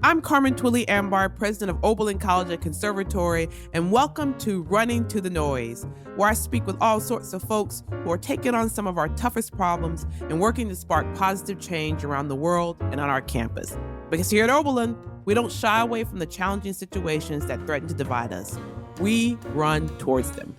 I'm Carmen Twillie Ambar, president of Oberlin College and Conservatory, and welcome to Running to the Noise, where I speak with all sorts of folks who are taking on some of our toughest problems and working to spark positive change around the world and on our campus. Because here at Oberlin, we don't shy away from the challenging situations that threaten to divide us. We run towards them.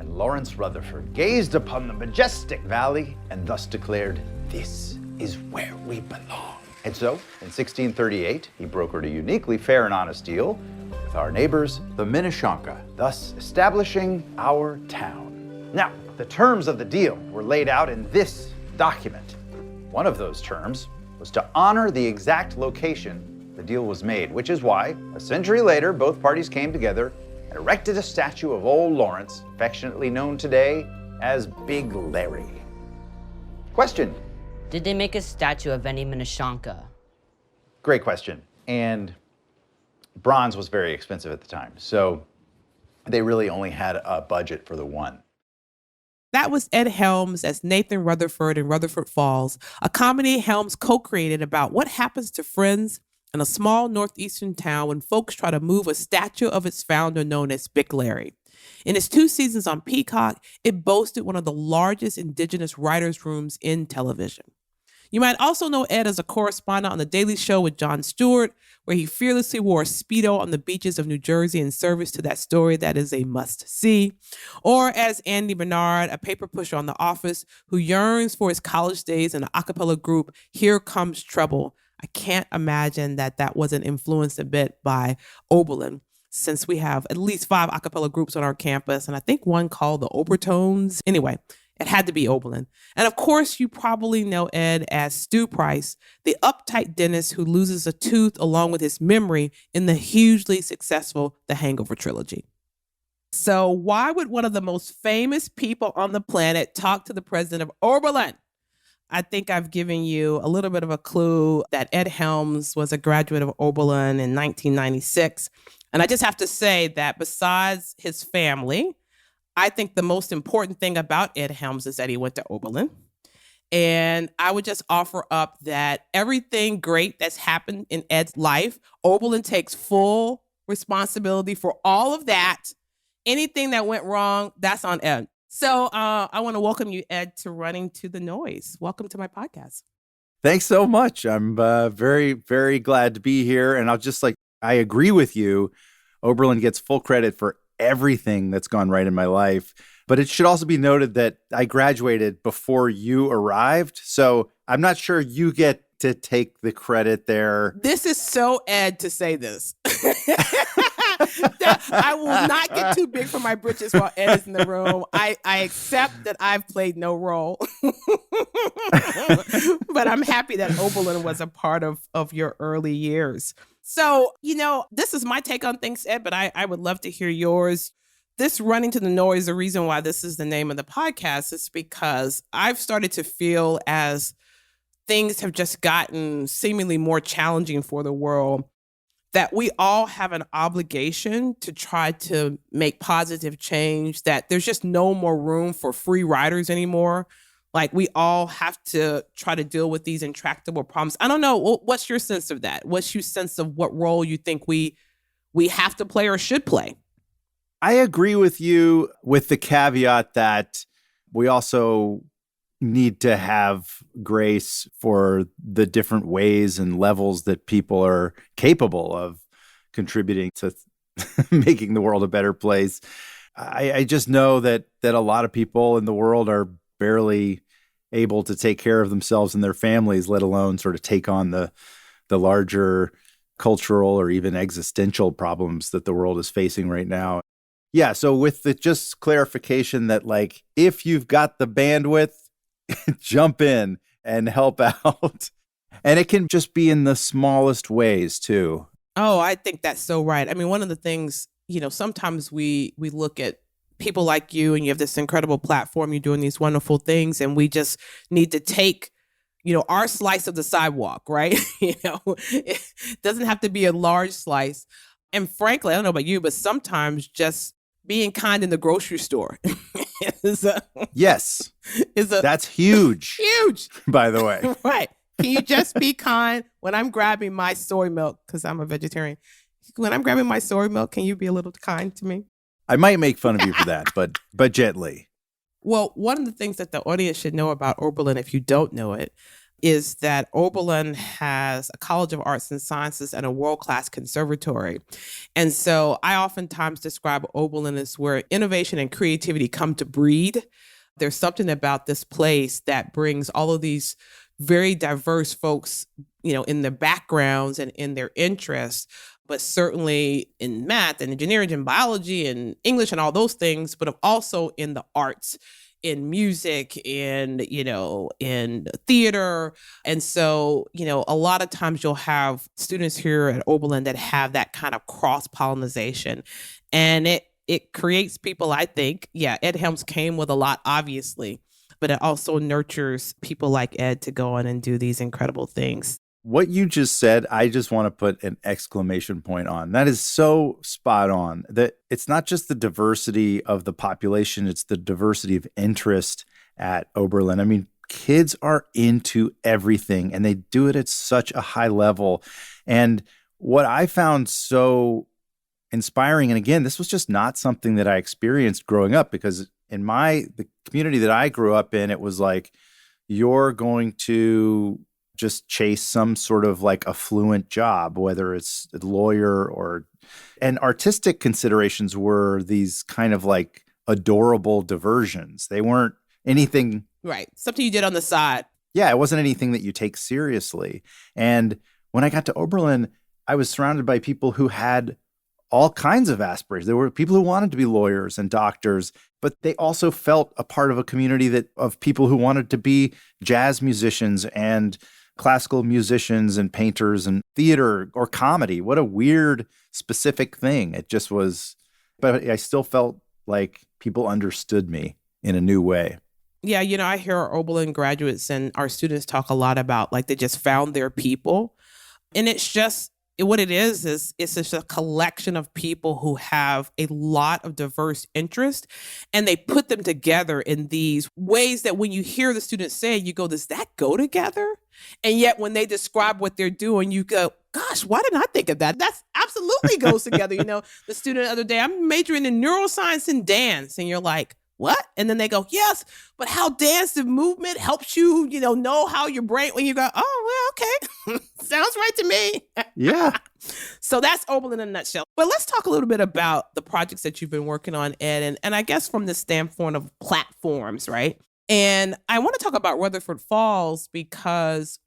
Lawrence Rutherford gazed upon the majestic valley and thus declared, "This is where we belong." And so, in 1638, he brokered a uniquely fair and honest deal with our neighbors, the Minnetonka, thus establishing our town. Now, the terms of the deal were laid out in this document. One of those terms was to honor the exact location the deal was made, which is why, a century later, both parties came together and erected a statue of old Lawrence, affectionately known today as Big Larry. Question. Did they make a statue of any Minnetonka? Great question. And bronze was very expensive at the time, so they really only had a budget for the one. That was Ed Helms as Nathan Rutherford in Rutherford Falls, a comedy Helms co-created about what happens to friends in a small northeastern town when folks try to move a statue of its founder known as Big Larry. In its 2 seasons on Peacock, it boasted one of the largest indigenous writers' rooms in television. You might also know Ed as a correspondent on The Daily Show with Jon Stewart, where he fearlessly wore a Speedo on the beaches of New Jersey in service to that story that is a must-see. Or as Andy Bernard, a paper pusher on The Office, who yearns for his college days in the a cappella group Here Comes Trouble. I can't imagine that wasn't influenced a bit by Oberlin, since we have at least 5 a cappella groups on our campus, and I think one called the Obertones. Anyway, it had to be Oberlin. And of course, you probably know Ed as Stu Price, the uptight dentist who loses a tooth along with his memory in the hugely successful The Hangover trilogy. So why would one of the most famous people on the planet talk to the president of Oberlin? I think I've given you a little bit of a clue that Ed Helms was a graduate of Oberlin in 1996. And I just have to say that besides his family, I think the most important thing about Ed Helms is that he went to Oberlin. And I would just offer up that everything great that's happened in Ed's life, Oberlin takes full responsibility for all of that. Anything that went wrong, that's on Ed. So I want to welcome you, Ed, to Running to the Noise. Welcome to my podcast. Thanks so much. I'm very, very glad to be here. And I agree with you. Oberlin gets full credit for everything that's gone right in my life. But it should also be noted that I graduated before you arrived. So I'm not sure you get to take the credit there. This is so Ed to say this. I will not get too big for my britches while Ed is in the room. I accept that I've played no role. But I'm happy that Oberlin was a part of your early years. So, this is my take on things, Ed, but I would love to hear yours. This Running to the Noise, the reason why this is the name of the podcast is because I've started to feel as things have just gotten seemingly more challenging for the world, that we all have an obligation to try to make positive change, that there's just no more room for free riders anymore. Like, we all have to try to deal with these intractable problems. I don't know. What's your sense of that? What's your sense of what role you think we have to play or should play? I agree with you with the caveat that we also need to have grace for the different ways and levels that people are capable of contributing to making the world a better place. I just know that a lot of people in the world are barely able to take care of themselves and their families, let alone sort of take on the larger cultural or even existential problems that the world is facing right now. Yeah, so with the just clarification that, like, if you've got the bandwidth, jump in and help out. And it can just be in the smallest ways, too. Oh, I think that's so right. I mean, one of the things, sometimes we look at people like you and you have this incredible platform, you're doing these wonderful things, and we just need to take our slice of the sidewalk, right? It doesn't have to be a large slice. And frankly, I don't know about you, but sometimes just being kind in the grocery store Yes. is That's huge. huge. By the way. Right. Can you just be kind when I'm grabbing my soy milk, because I'm a vegetarian? When I'm grabbing my soy milk, can you be a little kind to me? I might make fun of you for that, but gently. Well, one of the things that the audience should know about Oberlin, if you don't know it, is that Oberlin has a College of Arts and Sciences and a world-class conservatory. And so I oftentimes describe Oberlin as where innovation and creativity come to breed. There's something about this place that brings all of these very diverse folks, in their backgrounds and in their interests, but certainly in math and engineering and biology and English and all those things, but also in the arts, in music, in theater. And so, a lot of times you'll have students here at Oberlin that have that kind of cross-pollination. And it creates people, I think. Yeah, Ed Helms came with a lot, obviously, but it also nurtures people like Ed to go on and do these incredible things. What you just said, I just want to put an exclamation point on. That is so spot on. That it's not just the diversity of the population, it's the diversity of interest at Oberlin. I mean, kids are into everything and they do it at such a high level. And what I found so inspiring, and again, this was just not something that I experienced growing up, because in the community that I grew up in, it was like, you're going to just chase some sort of like affluent job, whether it's a lawyer and artistic considerations were these kind of like adorable diversions. They weren't anything. Right. Something you did on the side. Yeah. It wasn't anything that you take seriously. And when I got to Oberlin, I was surrounded by people who had all kinds of aspirations. There were people who wanted to be lawyers and doctors, but they also felt a part of a community of people who wanted to be jazz musicians and classical musicians and painters and theater or comedy. What a weird, specific thing. It just was, but I still felt like people understood me in a new way. Yeah, I hear our Oberlin graduates and our students talk a lot about like they just found their people. And it's just, what it is it's just a collection of people who have a lot of diverse interest, and they put them together in these ways that when you hear the students say, you go, does that go together? And yet when they describe what they're doing, you go, gosh, why didn't I think of that? That's absolutely goes together. The student the other day, I'm majoring in neuroscience and dance. And you're like, what? And then they go, yes, but how dance and movement helps you, know how your brain, when you go, oh, well, okay. Sounds right to me. Yeah. So that's Oberlin in a nutshell. But let's talk a little bit about the projects that you've been working on, Ed, and I guess from the standpoint of platforms, right? And I want to talk about Rutherford Falls because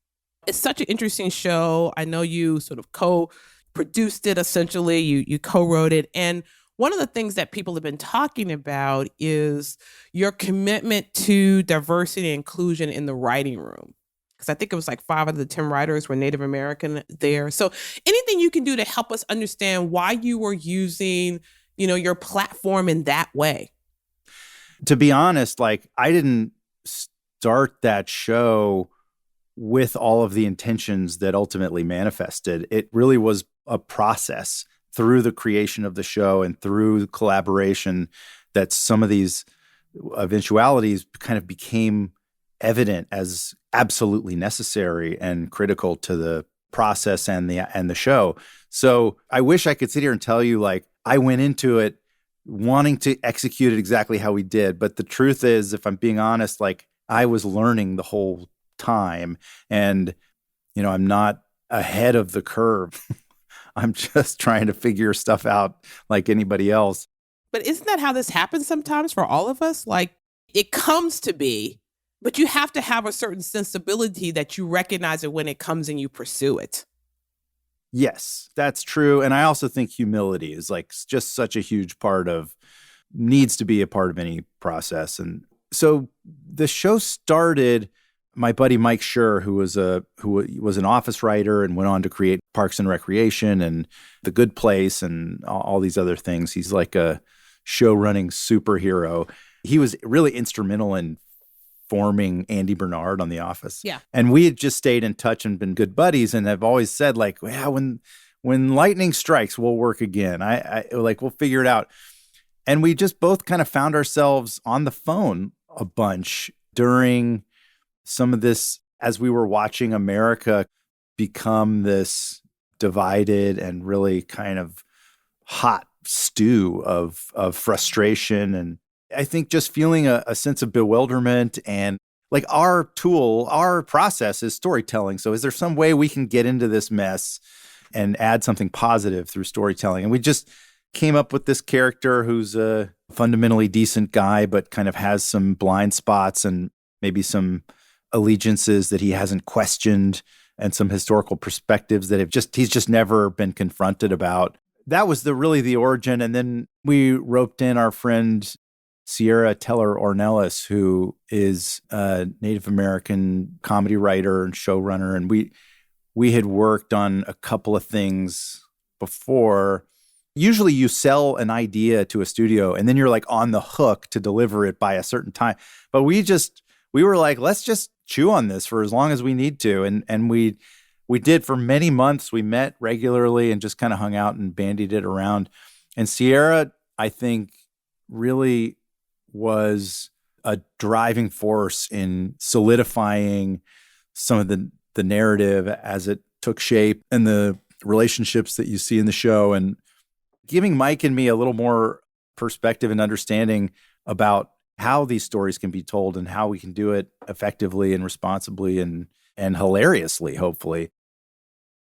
it's such an interesting show. I know you sort of co-produced it, essentially. You co-wrote it. And one of the things that people have been talking about is your commitment to diversity and inclusion in the writing room. Because I think it was like 5 out of the 10 writers were Native American there. So anything you can do to help us understand why you were using, your platform in that way. To be honest, like I didn't start that show with all of the intentions that ultimately manifested. It really was a process through the creation of the show and through collaboration that some of these eventualities kind of became evident as absolutely necessary and critical to the process and the show. So I wish I could sit here and tell you like I went into it wanting to execute it exactly how we did. But the truth is, if I'm being honest, like I was learning the whole time and, I'm not ahead of the curve. I'm just trying to figure stuff out like anybody else. But isn't that how this happens sometimes for all of us? Like it comes to be, but you have to have a certain sensibility that you recognize it when it comes and you pursue it. Yes, that's true. And I also think humility is like just such a huge needs to be a part of any process. And so the show started, my buddy Mike Schur, who was an office writer and went on to create Parks and Recreation and The Good Place and all these other things. He's like a show running superhero. He was really instrumental in forming Andy Bernard on The Office. Yeah. And we had just stayed in touch and been good buddies. And I've always said, like, yeah, when lightning strikes, we'll work again. I like, we'll figure it out. And we just both kind of found ourselves on the phone a bunch during some of this, as we were watching America become this divided and really kind of hot stew of frustration. And I think just feeling a sense of bewilderment, and like our process is storytelling. So is there some way we can get into this mess and add something positive through storytelling? And we just came up with this character who's a fundamentally decent guy, but kind of has some blind spots and maybe some allegiances that he hasn't questioned, and some historical perspectives that he's just never been confronted about. That was really the origin. And then we roped in our friend Sierra Teller Ornelas, who is a Native American comedy writer and showrunner. And we had worked on a couple of things before. Usually you sell an idea to a studio and then you're like on the hook to deliver it by a certain time. But we were like, let's just chew on this for as long as we need to. And we did for many months. We met regularly and just kind of hung out and bandied it around. And Sierra, I think, really was a driving force in solidifying some of the narrative as it took shape and the relationships that you see in the show, and giving Mike and me a little more perspective and understanding about how these stories can be told and how we can do it effectively and responsibly and hilariously, hopefully.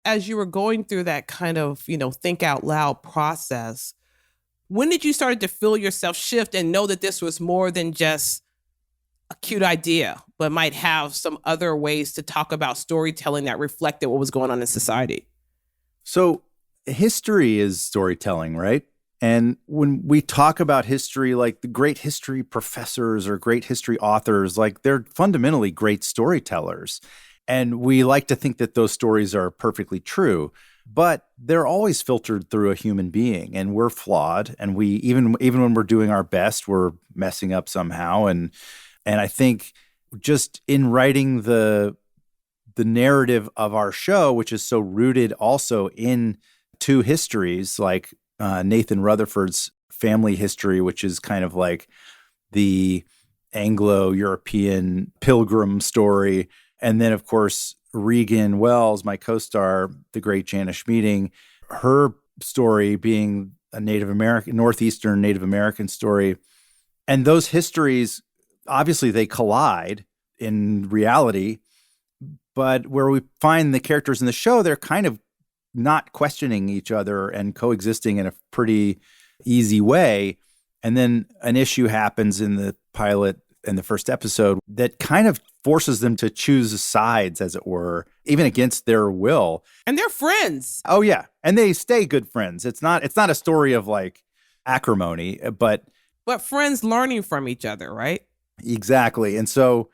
As you were going through that kind of, think out loud process, when did you start to feel yourself shift and know that this was more than just a cute idea, but might have some other ways to talk about storytelling that reflected what was going on in society? So history is storytelling, right? And when we talk about history, like the great history professors or great history authors, like they're fundamentally great storytellers. And we like to think that those stories are perfectly true, but they're always filtered through a human being, and we're flawed. And we, even when we're doing our best, we're messing up somehow. And I think just in writing the narrative of our show, which is so rooted also in two histories, like Nathan Rutherford's family history, which is kind of like the Anglo-European pilgrim story. And then, of course, Regan Wells, my co-star, the great Janice Schmieding, her story being a Native American, Northeastern Native American story. And those histories, obviously, they collide in reality. But where we find the characters in the show, they're kind of not questioning each other and coexisting in a pretty easy way. And then an issue happens in the pilot in the first episode that kind of forces them to choose sides, as it were, even against their will. And they're friends. Oh, yeah. And they stay good friends. It's not a story of like acrimony, but friends learning from each other, right? Exactly. And so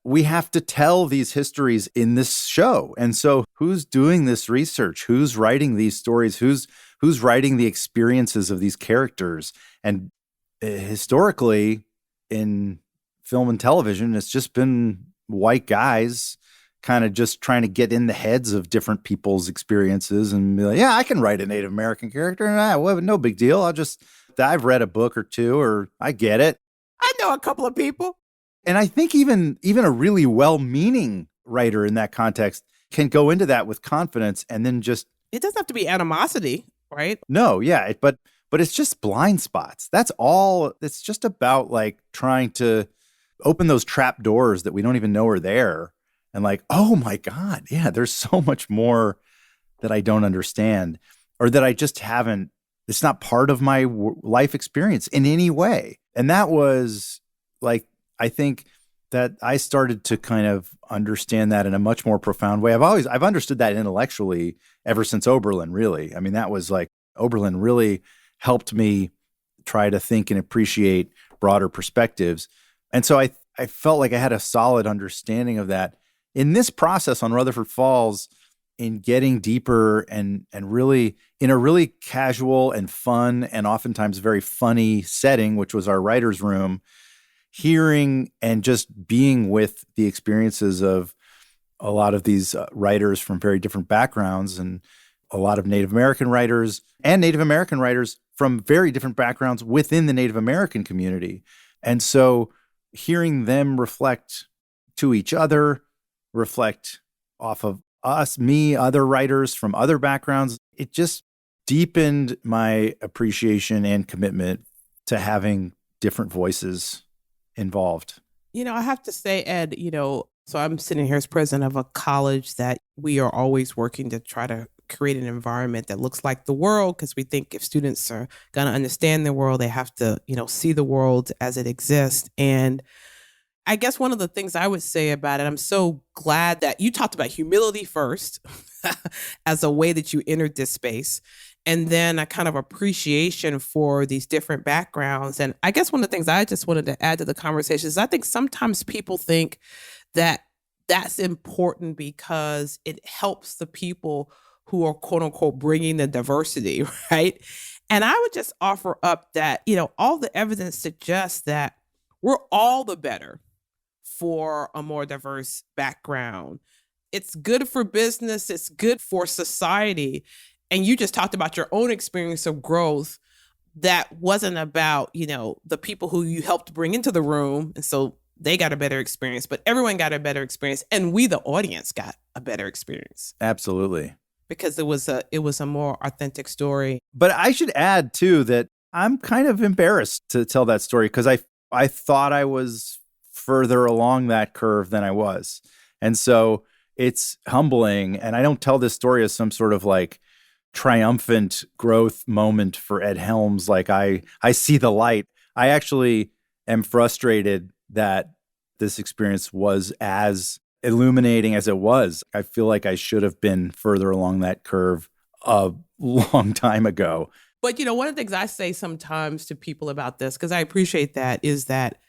we have to tell these histories in this show. And so who's doing this research? Who's writing these stories? Who's writing the experiences of these characters? And historically in film and television, it's just been white guys kind of just trying to get in the heads of different people's experiences and be like, yeah, I can write a Native American character and well, no big deal. I've read a book or two, or I get it. I know a couple of people. And I think even a really well-meaning writer in that context can go into that with confidence and then just... It doesn't have to be animosity, right? No, yeah, but it's just blind spots. That's all. It's just about like trying to open those trap doors that we don't even know are there. And like, oh my God, yeah, there's so much more that I don't understand, or that I just haven't, it's not part of my life experience in any way. And that was like, I think that I started to kind of understand that in a much more profound way. I've understood that intellectually ever since Oberlin, really. I mean, that was like, Oberlin really helped me try to think and appreciate broader perspectives. And so I felt like I had a solid understanding of that. In this process on Rutherford Falls, in getting deeper and really in a really casual and fun and oftentimes very funny setting, which was our writer's room, hearing and just being with the experiences of a lot of these writers from very different backgrounds, and a lot of Native American writers and Native American writers from very different backgrounds within the Native American community. And so hearing them reflect to each other, reflect off of us, me, other writers from other backgrounds, it just deepened my appreciation and commitment to having different voices involved. I have to say, Ed, so I'm sitting here as president of a college that we are always working to try to create an environment that looks like the world, because we think if students are going to understand the world, they have to, see the world as it exists. And I guess one of the things I would say about it, I'm so glad that you talked about humility first as a way that you entered this space, and then a kind of appreciation for these different backgrounds. And I guess one of the things I just wanted to add to the conversation is I think sometimes people think that that's important because it helps the people who are quote unquote bringing the diversity, right? And I would just offer up that, all the evidence suggests that we're all the better for a more diverse background. It's good for business. It's good for society. And you just talked about your own experience of growth that wasn't about, the people who you helped bring into the room. And so they got a better experience, but everyone got a better experience. And we, the audience, got a better experience. Absolutely. Because it was a more authentic story. But I should add, too, that I'm kind of embarrassed to tell that story because I thought I was further along that curve than I was. And so it's humbling. And I don't tell this story as some sort of like triumphant growth moment for Ed Helms. Like I see the light. I actually am frustrated that this experience was as illuminating as it was. I feel like I should have been further along that curve a long time ago. But, one of the things I say sometimes to people about this, because I appreciate that, is that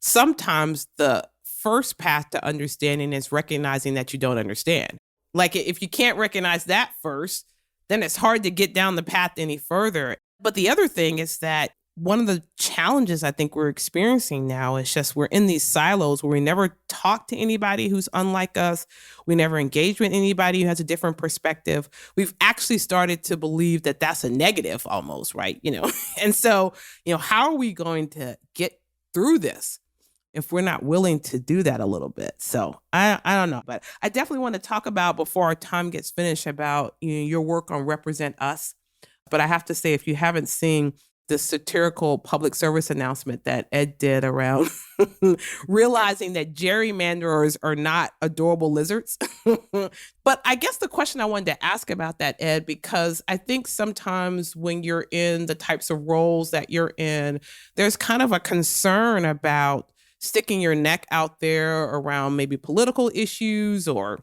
sometimes the first path to understanding is recognizing that you don't understand. Like if you can't recognize that first, then it's hard to get down the path any further. But the other thing is that one of the challenges I think we're experiencing now is just we're in these silos where we never talk to anybody who's unlike us. We never engage with anybody who has a different perspective. We've actually started to believe that that's a negative almost, right? And so, how are we going to get through this if we're not willing to do that a little bit? So I don't know, but I definitely want to talk about, before our time gets finished, about your work on Represent Us. But I have to say, if you haven't seen the satirical public service announcement that Ed did around realizing that gerrymanderers are not adorable lizards. But I guess the question I wanted to ask about that, Ed, because I think sometimes when you're in the types of roles that you're in, there's kind of a concern about sticking your neck out there around maybe political issues or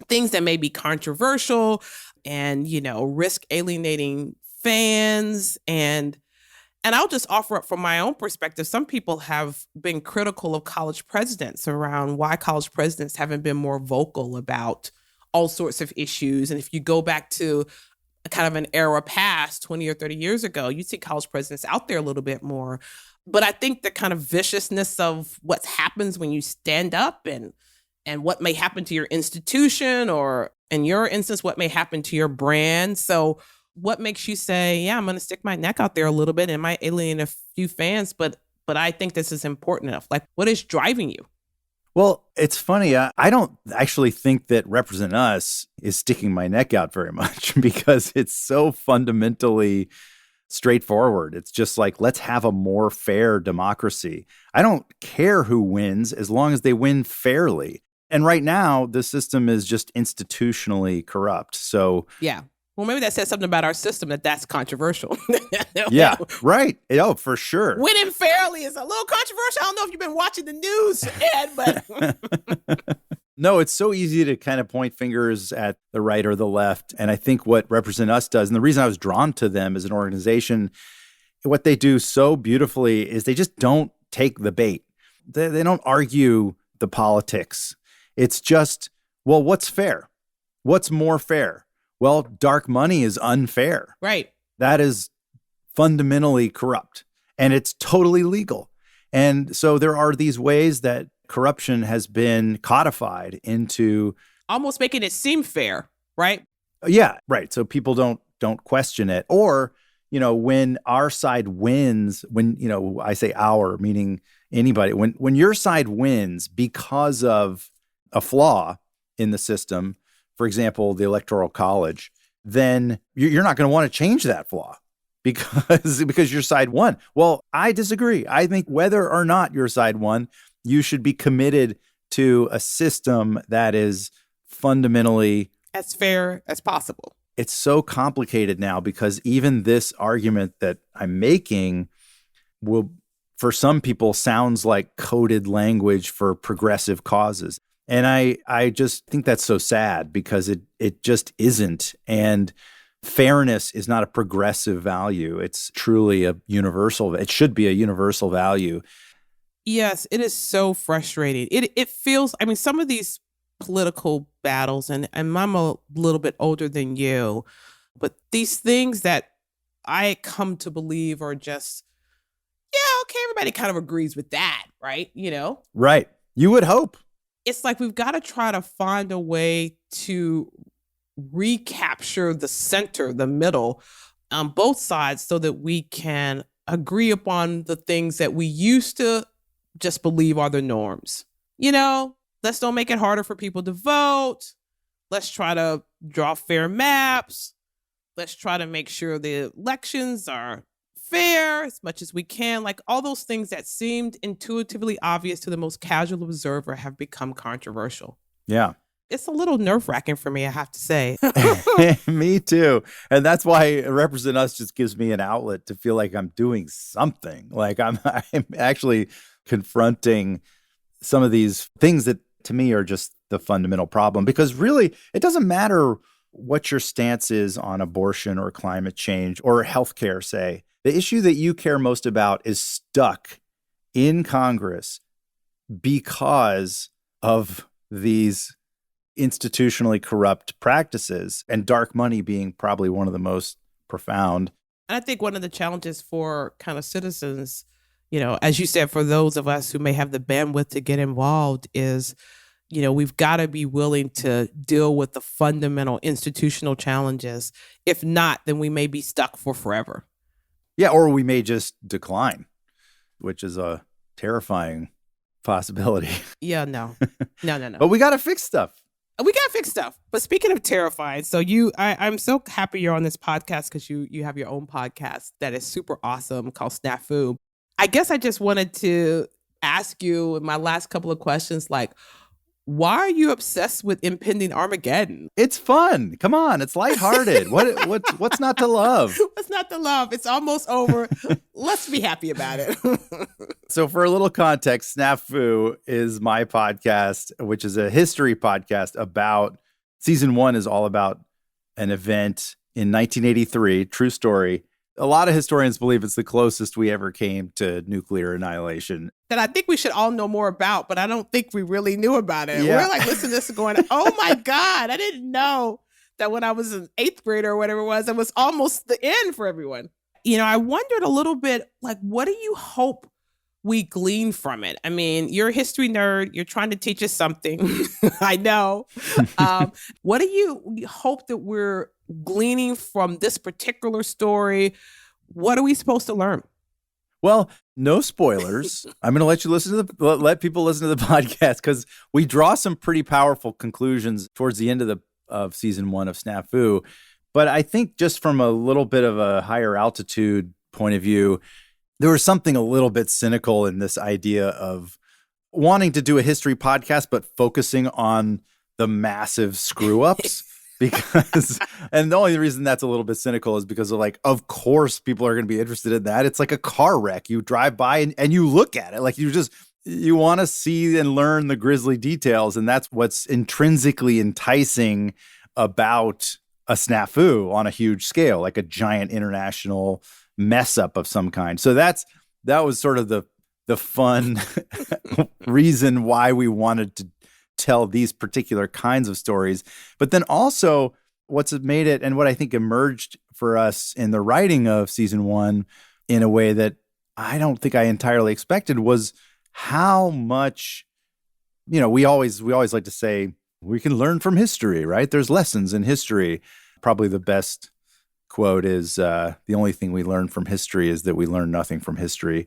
things that may be controversial and, risk alienating fans. And I'll just offer up from my own perspective, some people have been critical of college presidents around why college presidents haven't been more vocal about all sorts of issues. And if you go back to kind of an era past 20 or 30 years ago, you'd see college presidents out there a little bit more. But I think the kind of viciousness of what happens when you stand up and what may happen to your institution, or in your instance, what may happen to your brand. So what makes you say, yeah, I'm going to stick my neck out there a little bit and might alienate a few fans, but I think this is important enough? Like, what is driving you? Well, it's funny. I don't actually think that Represent Us is sticking my neck out very much because it's so fundamentally straightforward. It's just like, let's have a more fair democracy. I don't care who wins as long as they win fairly. And right now, the system is just institutionally corrupt. So yeah. Well, maybe that says something about our system that's controversial. Yeah, right. Oh, for sure. Winning fairly is a little controversial. I don't know if you've been watching the news, Ed, but... No, it's so easy to kind of point fingers at the right or the left. And I think what Represent Us does, and the reason I was drawn to them as an organization, what they do so beautifully is they just don't take the bait. They don't argue the politics. It's just, well, what's fair? What's more fair? Well, dark money is unfair. Right. That is fundamentally corrupt, and it's totally legal. And so there are these ways that corruption has been codified into Almost making it seem fair, right? yeah, right. So people don't question it. Or, when our side wins, when, I say our, meaning anybody, when your side wins because of a flaw in the system, for example, the Electoral College, then you're not going to want to change that flaw because your side won. Well, I disagree. I think whether or not your side won, you should be committed to a system that is fundamentally as fair as possible. It's so complicated now because even this argument that I'm making will, for some people, sounds like coded language for progressive causes. And I just think that's so sad because it just isn't. And fairness is not a progressive value. It's truly a universal. It should be a universal value. Yes, it is so frustrating. It feels, some of these political battles, and I'm a little bit older than you, but these things that I come to believe are just, yeah, okay, everybody kind of agrees with that, right? Right. You would hope. It's like we've got to try to find a way to recapture the center, the middle, on both sides so that we can agree upon the things that we used to just believe are the norms. Let's don't make it harder for people to vote. Let's try to draw fair maps. Let's try to make sure the elections are fair as much as we can. Like all those things that seemed intuitively obvious to the most casual observer have become controversial. Yeah. It's a little nerve-wracking for me, I have to say. Me too. And that's why Represent Us just gives me an outlet to feel like I'm doing something. Like I'm actually confronting some of these things that to me are just the fundamental problem. Because really, it doesn't matter what your stance is on abortion or climate change or healthcare, say. The issue that you care most about is stuck in Congress because of these institutionally corrupt practices, and dark money being probably one of the most profound. And I think one of the challenges for kind of citizens, as you said, for those of us who may have the bandwidth to get involved is, we've got to be willing to deal with the fundamental institutional challenges. If not, then we may be stuck for forever. Yeah, or we may just decline, which is a terrifying possibility. Yeah, no. But we got to fix stuff. We got to fix stuff. But speaking of terrifying, so I'm so happy you're on this podcast because you have your own podcast that is super awesome called SNAFU. I guess I just wanted to ask you in my last couple of questions, like, why are you obsessed with impending Armageddon? It's fun. Come on, it's lighthearted. What's not to love? What's not to love? It's almost over. Let's be happy about it. So for a little context, SNAFU is my podcast, which is a history podcast about, season 1 is all about an event in 1983, true story. A lot of historians believe it's the closest we ever came to nuclear annihilation. That I think we should all know more about, but I don't think we really knew about it. Yeah. We're like listening to this going, oh my God, I didn't know that when I was an 8th grader or whatever it was almost the end for everyone. I wondered a little bit, like, what do you hope we glean from it? I mean, you're a history nerd. You're trying to teach us something. I know. What do you hope that we're gleaning from this particular story? What are we supposed to learn? Well, no spoilers. I'm going to let you let people listen to the podcast because we draw some pretty powerful conclusions towards the end of season 1 of SNAFU. But I think just from a little bit of a higher altitude point of view, there was something a little bit cynical in this idea of wanting to do a history podcast, but focusing on the massive screw ups. Because, and the only reason that's a little bit cynical is because of course people are going to be interested in that. It's like a car wreck. You drive by and you look at it like you want to see and learn the grisly details. And that's what's intrinsically enticing about a SNAFU on a huge scale, like a giant international mess up of some kind. So that was sort of the fun reason why we wanted to tell these particular kinds of stories. But then also what's made it and what I think emerged for us in the writing of season 1 in a way that I don't think I entirely expected was how much, we always like to say we can learn from history, right? There's lessons in history. Probably the best quote is the only thing we learn from history is that we learn nothing from history.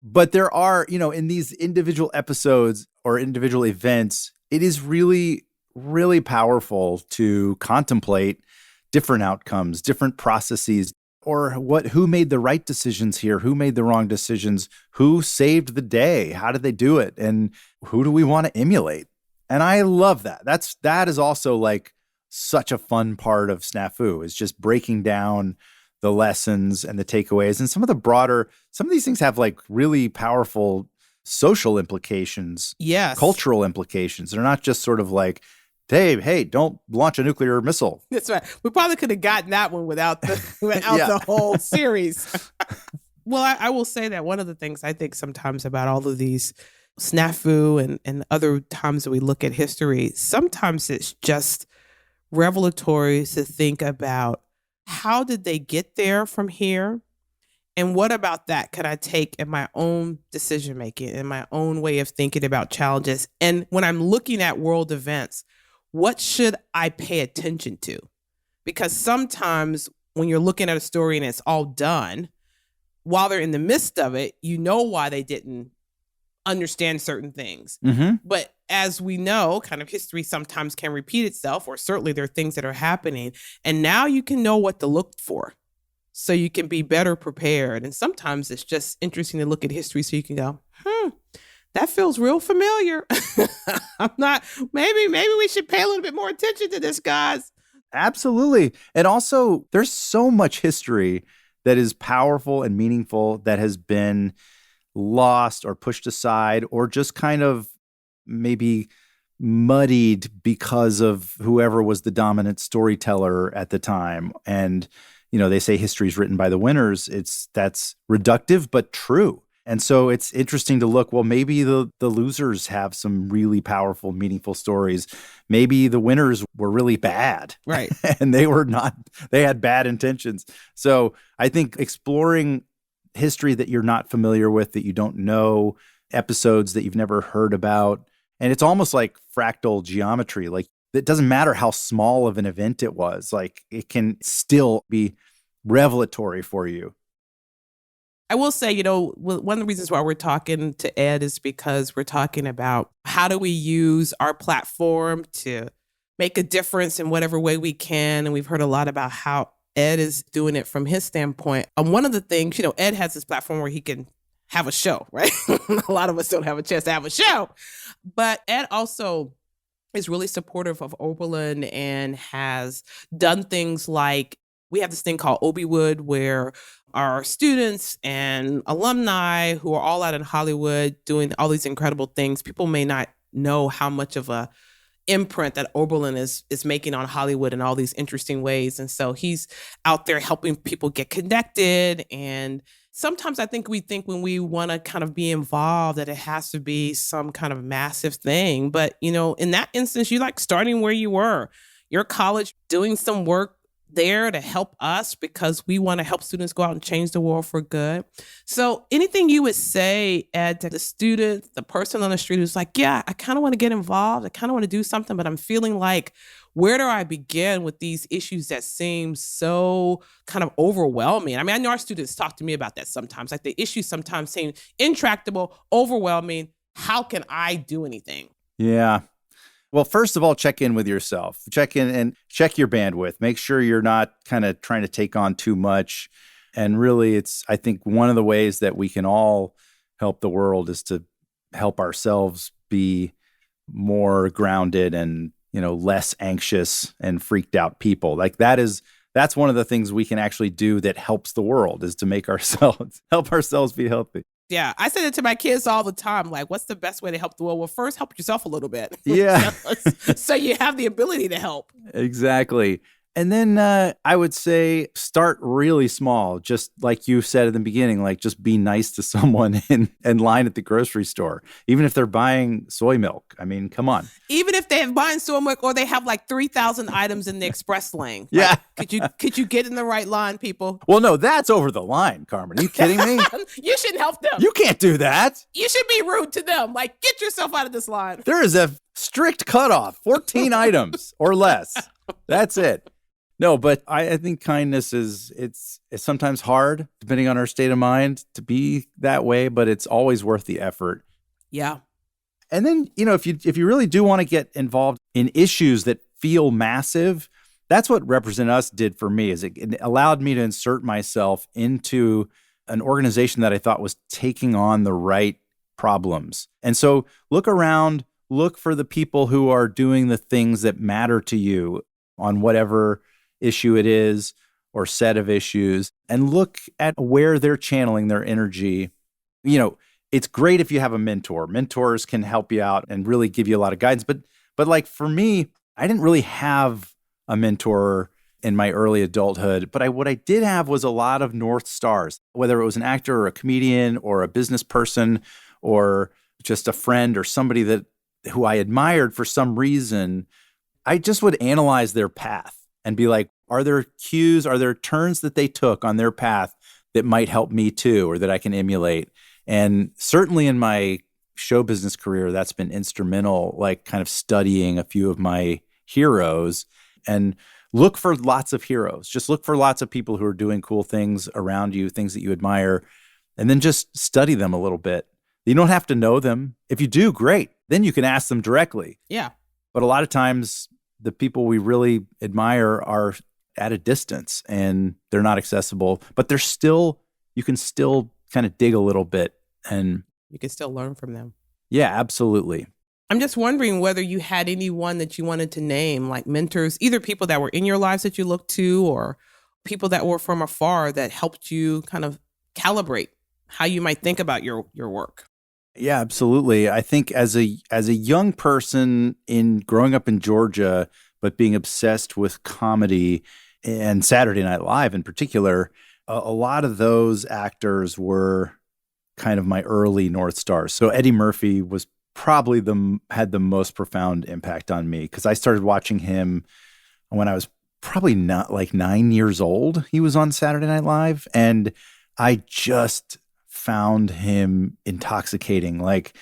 But there are, in these individual episodes or individual events, it is really, really powerful to contemplate different outcomes, different processes, or who made the right decisions here, who made the wrong decisions, who saved the day, how did they do it, and who do we want to emulate? And I love that. That is also like such a fun part of SNAFU, is just breaking down the lessons and the takeaways. And some of these things have like really powerful social implications, Yes. cultural implications. They're not just sort of like, hey, don't launch a nuclear missile. That's right. We probably could have gotten that one without the whole series. Well, I will say that one of the things I think sometimes about all of these SNAFU and other times that we look at history, sometimes it's just revelatory to think about how did they get there from here? And what about that could I take in my own decision making, in my own way of thinking about challenges? And when I'm looking at world events, what should I pay attention to? Because sometimes when you're looking at a story and it's all done, while they're in the midst of it, you know why they didn't understand certain things. Mm-hmm. But as we know, kind of history sometimes can repeat itself, or certainly there are things that are happening. And now you can know what to look for, so you can be better prepared. And sometimes it's just interesting to look at history so you can go, that feels real familiar. Maybe we should pay a little bit more attention to this, guys. Absolutely. And also, there's so much history that is powerful and meaningful that has been lost or pushed aside, or just kind of maybe muddied because of whoever was the dominant storyteller at the time. And, they say history is written by the winners. That's reductive, but true. And so it's interesting to look, well, maybe the losers have some really powerful, meaningful stories. Maybe the winners were really bad. Right. And they had bad intentions. So I think exploring history that you're not familiar with, that you don't know, episodes that you've never heard about. And it's almost like fractal geometry. Like, it doesn't matter how small of an event it was, like it can still be revelatory for you. I will say, one of the reasons why we're talking to Ed is because we're talking about how do we use our platform to make a difference in whatever way we can. And we've heard a lot about how Ed is doing it from his standpoint. One of the things, Ed has this platform where he can have a show, right? A lot of us don't have a chance to have a show. But Ed also is really supportive of Oberlin and has done things like, we have this thing called Obie, where our students and alumni who are all out in Hollywood doing all these incredible things. People may not know how much of a imprint that Oberlin is making on Hollywood in all these interesting ways. And so he's out there helping people get connected. And sometimes I think we think when we want to kind of be involved that it has to be some kind of massive thing. But, in that instance, you like starting where you were, your college, doing some work there to help us because we want to help students go out and change the world for good. So anything you would say, Ed, to the student, the person on the street who's like, yeah, I kind of want to get involved. I kind of want to do something, but I'm feeling like, where do I begin with these issues that seem so kind of overwhelming? I mean, I know our students talk to me about that sometimes. Like, the issues sometimes seem intractable, overwhelming. How can I do anything? Yeah. Well, first of all, check in with yourself. Check in and check your bandwidth. Make sure you're not kind of trying to take on too much. And really, I think one of the ways that we can all help the world is to help ourselves be more grounded and, less anxious and freaked out people. Like, that's one of the things we can actually do that helps the world, is to make help ourselves be healthy. Yeah, I say it to my kids all the time. Like, what's the best way to help the world? Well, first, help yourself a little bit. Yeah. So you have the ability to help. Exactly. And then I would say start really small, just like you said at the beginning, like just be nice to someone in line at the grocery store, even if they're buying soy milk. I mean, come on. Even if they have buying soy milk or they have like 3,000 items in the express lane. Yeah. Could you get in the right line, people? Well, no, that's over the line, Carmen. Are you kidding me? You shouldn't help them. You can't do that. You should be rude to them. Like, get yourself out of this line. There is a strict cutoff, 14 items or less. That's it. No, but I think kindness it's sometimes hard, depending on our state of mind, to be that way, but it's always worth the effort. Yeah. And then, if you really do want to get involved in issues that feel massive, that's what Represent Us did for me, is it allowed me to insert myself into an organization that I thought was taking on the right problems. And so look around, look for the people who are doing the things that matter to you on whatever issue it is or set of issues, and look at where they're channeling their energy. It's great if you have a mentor. Mentors can help you out and really give you a lot of guidance. But like for me, I didn't really have a mentor in my early adulthood, but what I did have was a lot of North Stars, whether it was an actor or a comedian or a business person or just a friend or somebody who I admired for some reason. I just would analyze their path and be like, are there cues, are there turns that they took on their path that might help me too, or that I can emulate? And certainly in my show business career, that's been instrumental, like kind of studying a few of my heroes. And look for lots of heroes. Just look for lots of people who are doing cool things around you, things that you admire, and then just study them a little bit. You don't have to know them. If you do, great. Then you can ask them directly. Yeah. But a lot of times, the people we really admire are at a distance and they're not accessible, but you can still kind of dig a little bit, and you can still learn from them. Yeah, absolutely. I'm just wondering whether you had anyone that you wanted to name, like mentors, either people that were in your lives that you looked to or people that were from afar that helped you kind of calibrate how you might think about your work. Yeah, absolutely. I think as a young person in growing up in Georgia, but being obsessed with comedy and Saturday Night Live in particular, a lot of those actors were kind of my early North Stars. So Eddie Murphy was probably had the most profound impact on me, because I started watching him when I was probably not like 9 years old. He was on Saturday Night Live, and I just found him intoxicating. Like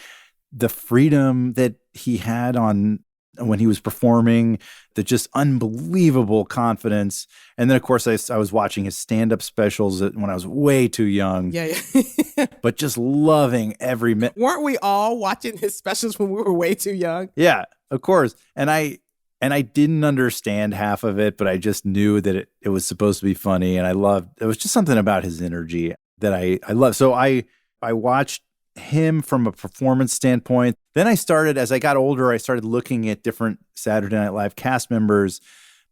the freedom that he had when he was performing, the just unbelievable confidence. And then, of course, I was watching his stand-up specials when I was way too young. Yeah. But just loving every minute. Weren't we all watching his specials when we were way too young? Yeah, of course. And I didn't understand half of it, but I just knew that it was supposed to be funny. And it was just something about his energy that I love. So I watched him from a performance standpoint. Then as I got older, I started looking at different Saturday Night Live cast members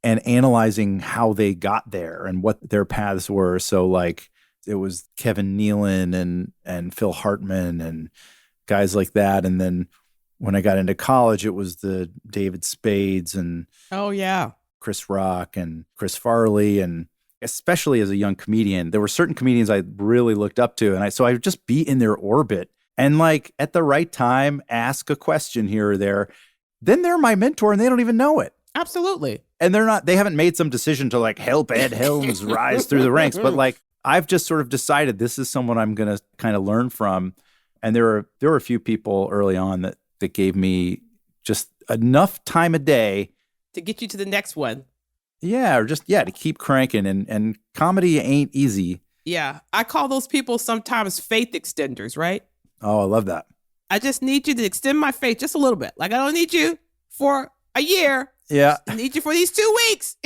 and analyzing how they got there and what their paths were. So like it was Kevin Nealon and Phil Hartman and guys like that. And then when I got into college, it was the David Spades and Chris Rock and Chris Farley. And especially as a young comedian, there were certain comedians I really looked up to. And so I would just be in their orbit and like at the right time, ask a question here or there. Then they're my mentor and they don't even know it. Absolutely. And they haven't made some decision to like help Ed Helms rise through the ranks. But like, I've just sort of decided this is someone I'm going to kind of learn from. And there were a few people early on that gave me just enough time a day to get you to the next one. Yeah, or just, to keep cranking. And comedy ain't easy. Yeah. I call those people sometimes faith extenders, right? Oh, I love that. I just need you to extend my faith just a little bit. Like, I don't need you for a year. Yeah. I need you for these 2 weeks.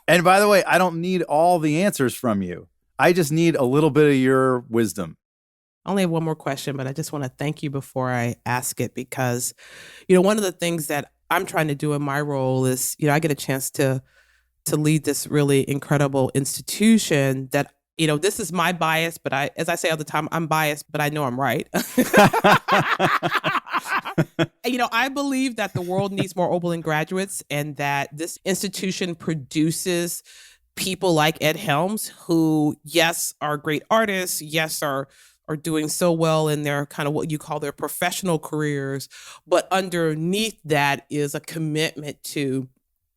And by the way, I don't need all the answers from you. I just need a little bit of your wisdom. I only have one more question, but I just want to thank you before I ask it, because, one of the things that I'm trying to do in my role is, I get a chance to lead this really incredible institution that This is my bias, but as I say all the time, I'm biased, but I know I'm right. I believe that the world needs more Oberlin graduates and that this institution produces people like Ed Helms who, yes, are great artists, yes, are doing so well in their kind of what you call their professional careers, but underneath that is a commitment to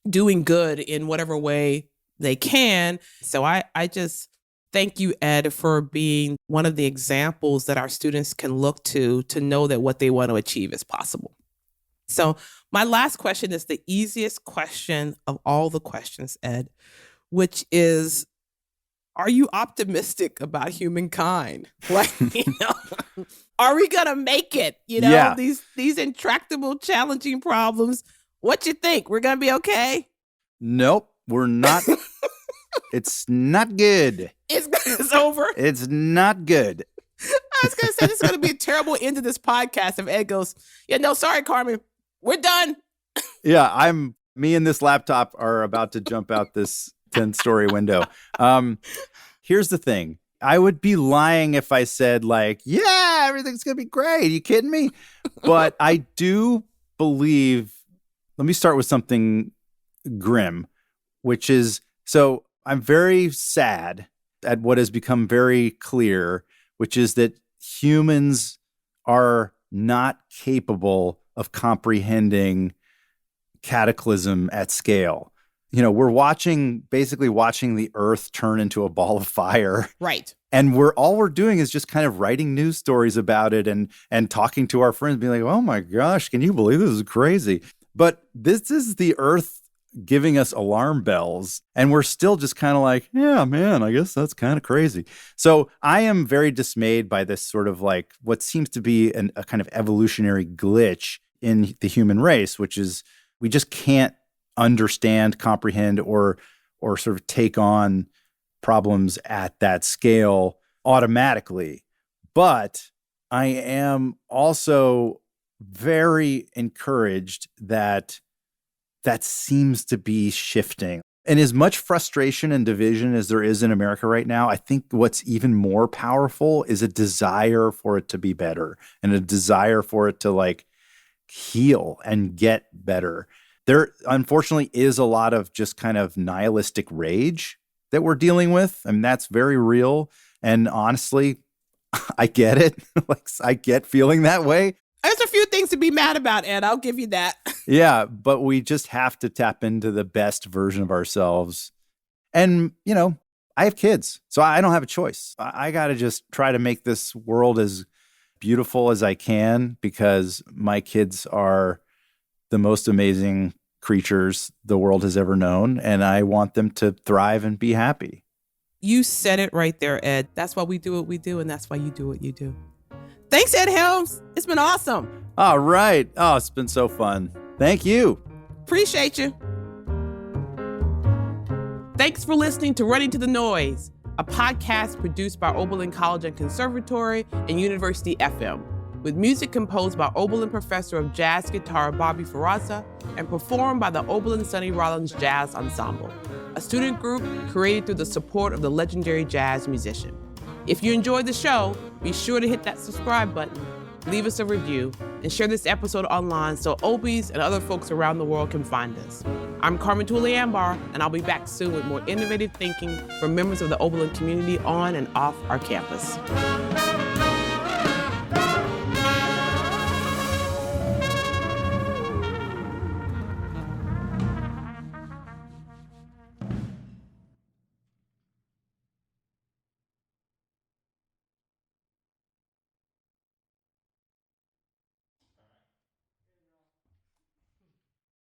doing good in whatever way they can. So I just thank you, Ed, for being one of the examples that our students can look to know that what they want to achieve is possible. So my last question is the easiest question of all the questions, Ed, which is, are you optimistic about humankind? Like, are we going to make it? Yeah. These intractable, challenging problems. What you think? We're going to be okay? Nope, we're not. It's not good. It's over. It's not good. I was going to say, this is going to be a terrible end to this podcast if Ed goes, sorry, Carmen, we're done. Yeah, me and this laptop are about to jump out this 10-story window. Here's the thing. I would be lying if I said yeah, everything's going to be great. Are you kidding me? But I do believe, let me start with something grim, which is, so I'm very sad at what has become very clear, which is that humans are not capable of comprehending cataclysm at scale. We're basically watching the earth turn into a ball of fire. Right. And all we're doing is just kind of writing news stories about it and talking to our friends, being like, oh my gosh, can you believe this is crazy? But this is the earth giving us alarm bells. And we're still just kind of like, yeah, man, I guess that's kind of crazy. So I am very dismayed by this sort of what seems to be a kind of evolutionary glitch in the human race, which is we just can't understand, comprehend, or sort of take on problems at that scale automatically. But I am also very encouraged that seems to be shifting. And as much frustration and division as there is in America right now, I think what's even more powerful is a desire for it to be better and a desire for it to heal and get better. There, unfortunately, is a lot of just kind of nihilistic rage that we're dealing with. I mean, that's very real. And honestly, I get it. I get feeling that way. There's a few things to be mad about, Ed. I'll give you that. Yeah, but we just have to tap into the best version of ourselves. And, I have kids, so I don't have a choice. I got to just try to make this world as beautiful as I can because my kids are the most amazing creatures the world has ever known, and I want them to thrive and be happy. You said it right there, Ed. That's why we do what we do, and that's why you do what you do. Thanks, Ed Helms. It's been awesome. All right. Oh, it's been so fun. Thank you. Appreciate you. Thanks for listening to Running to the Noise, a podcast produced by Oberlin College and Conservatory and University FM, with music composed by Oberlin Professor of Jazz Guitar Bobby Ferrazza and performed by the Oberlin Sonny Rollins Jazz Ensemble, a student group created through the support of the legendary jazz musician. If you enjoyed the show, be sure to hit that subscribe button, leave us a review, and share this episode online so Obies and other folks around the world can find us. I'm Carmen Twillie Ambar, and I'll be back soon with more innovative thinking from members of the Oberlin community on and off our campus.